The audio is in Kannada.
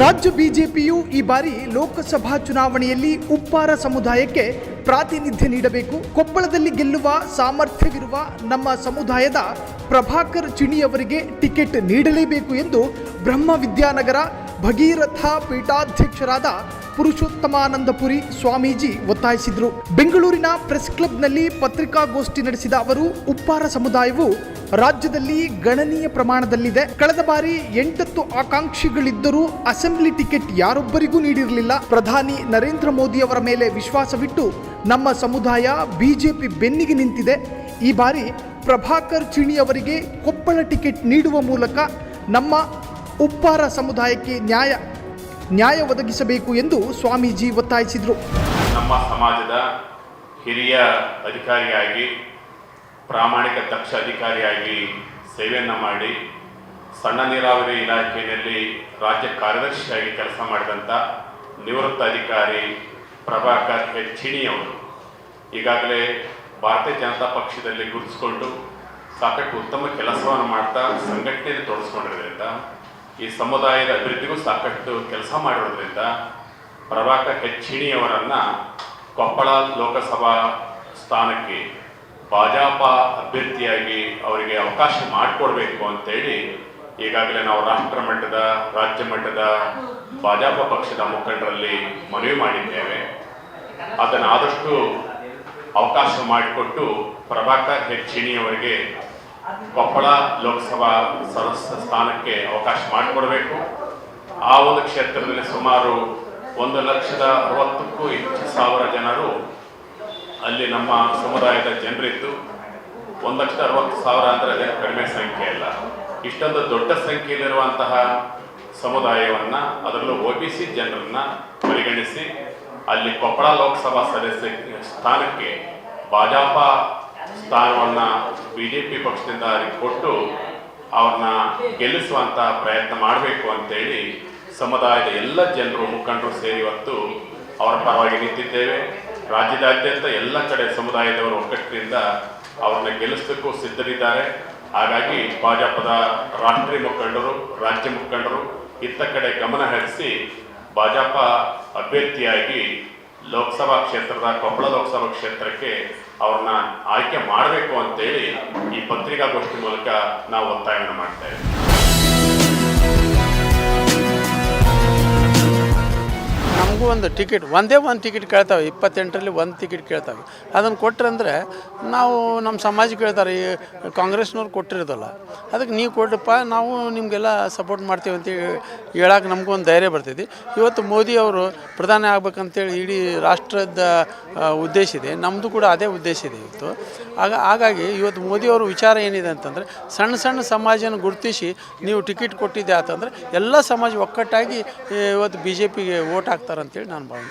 ರಾಜ್ಯ ಬಿಜೆಪಿಯು ಈ ಬಾರಿ ಲೋಕಸಭಾ ಚುನಾವಣೆಯಲ್ಲಿ ಉಪ್ಪಾರ ಸಮುದಾಯಕ್ಕೆ ಪ್ರಾತಿನಿಧ್ಯ ನೀಡಬೇಕು. ಕೊಪ್ಪಳದಲ್ಲಿ ಗೆಲ್ಲುವ ಸಾಮರ್ಥ್ಯವಿರುವ ನಮ್ಮ ಸಮುದಾಯದ ಪ್ರಭಾಕರ್ ಚಿಣಿಯವರಿಗೆ ಟಿಕೆಟ್ ನೀಡಲೇಬೇಕು ಎಂದು ಬ್ರಹ್ಮ ವಿದ್ಯಾನಗರ ಭಗೀರಥ ಪೀಠಾಧ್ಯಕ್ಷರಾದ ಪುರುಷೋತ್ತಮಾನಂದಪುರಿ ಸ್ವಾಮೀಜಿ ಒತ್ತಾಯಿಸಿದರು. ಬೆಂಗಳೂರಿನ ಪ್ರೆಸ್ ಕ್ಲಬ್ನಲ್ಲಿ ಪತ್ರಿಕಾಗೋಷ್ಠಿ ನಡೆಸಿದ ಅವರು, ಉಪ್ಪಾರ ಸಮುದಾಯವು ರಾಜ್ಯದಲ್ಲಿ ಗಣನೀಯ ಪ್ರಮಾಣದಲ್ಲಿದೆ. ಕಳೆದ ಬಾರಿ 8 ಆಕಾಂಕ್ಷಿಗಳಿದ್ದರೂ ಅಸೆಂಬ್ಲಿ ಟಿಕೆಟ್ ಯಾರೊಬ್ಬರಿಗೂ ನೀಡಿರಲಿಲ್ಲ. ಪ್ರಧಾನಿ ನರೇಂದ್ರ ಮೋದಿ ಅವರ ಮೇಲೆ ವಿಶ್ವಾಸವಿಟ್ಟು ನಮ್ಮ ಸಮುದಾಯ ಬಿಜೆಪಿ ಬೆನ್ನಿಗೆ ನಿಂತಿದೆ. ಈ ಬಾರಿ ಪ್ರಭಾಕರ್ ಚಿಣಿಯವರಿಗೆ ಕೊಪ್ಪಳ ಟಿಕೆಟ್ ನೀಡುವ ಮೂಲಕ ನಮ್ಮ ಉಪ್ಪಾರ ಸಮುದಾಯಕ್ಕೆ ನ್ಯಾಯ ಒದಗಿಸಬೇಕು ಎಂದು ಸ್ವಾಮೀಜಿ ಒತ್ತಾಯಿಸಿದರು. ನಮ್ಮ ಸಮಾಜದ ಹಿರಿಯ ಅಧಿಕಾರಿಯಾಗಿ, ಪ್ರಾಮಾಣಿಕ ದಕ್ಷ ಅಧಿಕಾರಿಯಾಗಿ ಸೇವೆಯನ್ನು ಮಾಡಿ, ಸಣ್ಣ ನೀರಾವರಿ ಇಲಾಖೆಯಲ್ಲಿ ರಾಜ್ಯ ಕಾರ್ಯದರ್ಶಿಯಾಗಿ ಕೆಲಸ ಮಾಡಿದಂಥ ನಿವೃತ್ತ ಅಧಿಕಾರಿ ಪ್ರಭಾಕರ್ ಚಿಣಿಯವರು ಈಗಾಗಲೇ ಭಾರತೀಯ ಜನತಾ ಪಕ್ಷದಲ್ಲಿ ಗುರುತಿಸಿಕೊಂಡು ಸಾಕಷ್ಟು ಉತ್ತಮ ಕೆಲಸವನ್ನು ಮಾಡ್ತಾ ಸಂಘಟನೆಯಲ್ಲಿ ತೊಡಗಿಸ್ಕೊಂಡಿರೋದ್ರಿಂದ, ಈ ಸಮುದಾಯದ ಅಭಿವೃದ್ಧಿಗೂ ಸಾಕಷ್ಟು ಕೆಲಸ ಮಾಡಿರೋದ್ರಿಂದ ಪ್ರಭಾಕರ್ ಚಿಣಿಯವರನ್ನು ಕೊಪ್ಪಳ ಲೋಕಸಭಾ ಸ್ಥಾನಕ್ಕೆ ಭಾಜಪ ಅಭ್ಯರ್ಥಿಯಾಗಿ ಅವರಿಗೆ ಅವಕಾಶ ಮಾಡಿಕೊಡ್ಬೇಕು ಅಂತೇಳಿ ಈಗಾಗಲೇ ನಾವು ರಾಷ್ಟ್ರ ಮಟ್ಟದ, ರಾಜ್ಯ ಮಟ್ಟದ ಭಾಜಪ ಪಕ್ಷದ ಮುಖಂಡರಲ್ಲಿ ಮನವಿ ಮಾಡಿದ್ದೇವೆ. ಅದನ್ನು ಆದಷ್ಟು ಅವಕಾಶ ಮಾಡಿಕೊಟ್ಟು ಪ್ರಭಾಕರ್ ಚಿಣಿಯವರಿಗೆ ಕೊಪ್ಪಳ ಲೋಕಸಭಾ ಸದಸ್ಯ ಸ್ಥಾನಕ್ಕೆ ಅವಕಾಶ ಮಾಡಿಕೊಡಬೇಕು. ಆ ಒಂದು ಕ್ಷೇತ್ರದಲ್ಲಿ ಸುಮಾರು 1,60,000ಕ್ಕೂ ಹೆಚ್ಚು ಜನರು ಅಲ್ಲಿ ನಮ್ಮ ಸಮುದಾಯದ ಜನರಿದ್ದು, 1,60,000 ಅಂದರೆ ಅದೇ ಕಡಿಮೆ ಸಂಖ್ಯೆ ಅಲ್ಲ. ಇಷ್ಟೊಂದು ದೊಡ್ಡ ಸಂಖ್ಯೆಯಲ್ಲಿರುವಂತಹ ಸಮುದಾಯವನ್ನು, ಅದರಲ್ಲೂ OBC ಜನರನ್ನು ಪರಿಗಣಿಸಿ ಅಲ್ಲಿ ಕೊಪ್ಪಳ ಲೋಕಸಭಾ ಸದಸ್ಯ ಸ್ಥಾನಕ್ಕೆ ಭಾಜಪ ಸ್ಥಾನವನ್ನು ಬಿಜೆಪಿ ಪಕ್ಷದಿಂದ ಕೊಟ್ಟು ಅವ್ರನ್ನ ಗೆಲ್ಲಿಸುವಂಥ ಪ್ರಯತ್ನ ಮಾಡಬೇಕು ಅಂತೇಳಿ ಸಮುದಾಯದ ಎಲ್ಲ ಜನರು, ಮುಖಂಡರು ಸೇರಿ ಇವತ್ತು ಅವರ ಪರವಾಗಿ ನಿಂತಿದ್ದೇವೆ. ರಾಜ್ಯದಾದ್ಯಂತ ಎಲ್ಲ ಕಡೆ ಸಮುದಾಯದವರು ಒಗ್ಗಟ್ಟಿನಿಂದ ಅವ್ರನ್ನ ಗೆಲ್ಲಿಸಲಿಕ್ಕೂ ಸಿದ್ಧರಿದ್ದಾರೆ. ಹಾಗಾಗಿ ಭಾಜಪದ ರಾಷ್ಟ್ರೀಯ ಮುಖಂಡರು, ರಾಜ್ಯ ಮುಖಂಡರು ಇತ್ತ ಕಡೆ ಗಮನ ಹರಿಸಿ ಭಾಜಪ ಅಭ್ಯರ್ಥಿಯಾಗಿ ಲೋಕಸಭಾ ಕ್ಷೇತ್ರದ ಕೊಪ್ಪಳ ಲೋಕಸಭಾ ಕ್ಷೇತ್ರಕ್ಕೆ ಅವ್ರನ್ನ ಆಯ್ಕೆ ಮಾಡಬೇಕು ಅಂತೇಳಿ ಈ ಪತ್ರಿಕಾಗೋಷ್ಠಿ ಮೂಲಕ ನಾವು ಒತ್ತಾಯವನ್ನು ಮಾಡ್ತೇವೆ. ನಮಗೂ ಒಂದು ಟಿಕೆಟ್, ಒಂದೇ ಒಂದು ಟಿಕೆಟ್ ಕೇಳ್ತಾವೆ, 28ರಲ್ಲಿ ಒಂದು ಟಿಕೆಟ್ ಕೇಳ್ತಾವೆ. ಅದನ್ನು ಕೊಟ್ಟರಂದ್ರೆ ನಾವು ನಮ್ಮ ಸಮಾಜಕ್ಕೆ ಹೇಳ್ತಾರೆ, ಈ ಕಾಂಗ್ರೆಸ್ನವ್ರು ಕೊಟ್ಟಿರೋದಲ್ಲ, ಅದಕ್ಕೆ ನೀವು ಕೊಟ್ಟಪ್ಪ, ನಾವು ನಿಮಗೆಲ್ಲ ಸಪೋರ್ಟ್ ಮಾಡ್ತೀವಿ ಅಂತ ಹೇಳಕ್ಕೆ ನಮಗೂ ಒಂದು ಧೈರ್ಯ ಬರ್ತೈತಿ. ಇವತ್ತು ಮೋದಿ ಅವರು ಪ್ರಧಾನಿ ಆಗ್ಬೇಕಂತೇಳಿ ಇಡೀ ರಾಷ್ಟ್ರದ ಉದ್ದೇಶ ಇದೆ, ನಮ್ಮದು ಕೂಡ ಅದೇ ಉದ್ದೇಶ ಇದೆ ಇವತ್ತು. ಹಾಗಾಗಿ ಇವತ್ತು ಮೋದಿಯವ್ರ ವಿಚಾರ ಏನಿದೆ ಅಂತಂದರೆ, ಸಣ್ಣ ಸಣ್ಣ ಸಮಾಜನ ಗುರುತಿಸಿ ನೀವು ಟಿಕೆಟ್ ಕೊಟ್ಟಿದ್ದೆ ಅಂತಂದರೆ ಎಲ್ಲ ಸಮಾಜ ಒಕ್ಕಟ್ಟಾಗಿ ಇವತ್ತು BJPಗೆ ವೋಟ್ ಹಾಕ್ತಾರೆ ಅಂತೇಳಿ ನಾನು ಭಾವನೆ.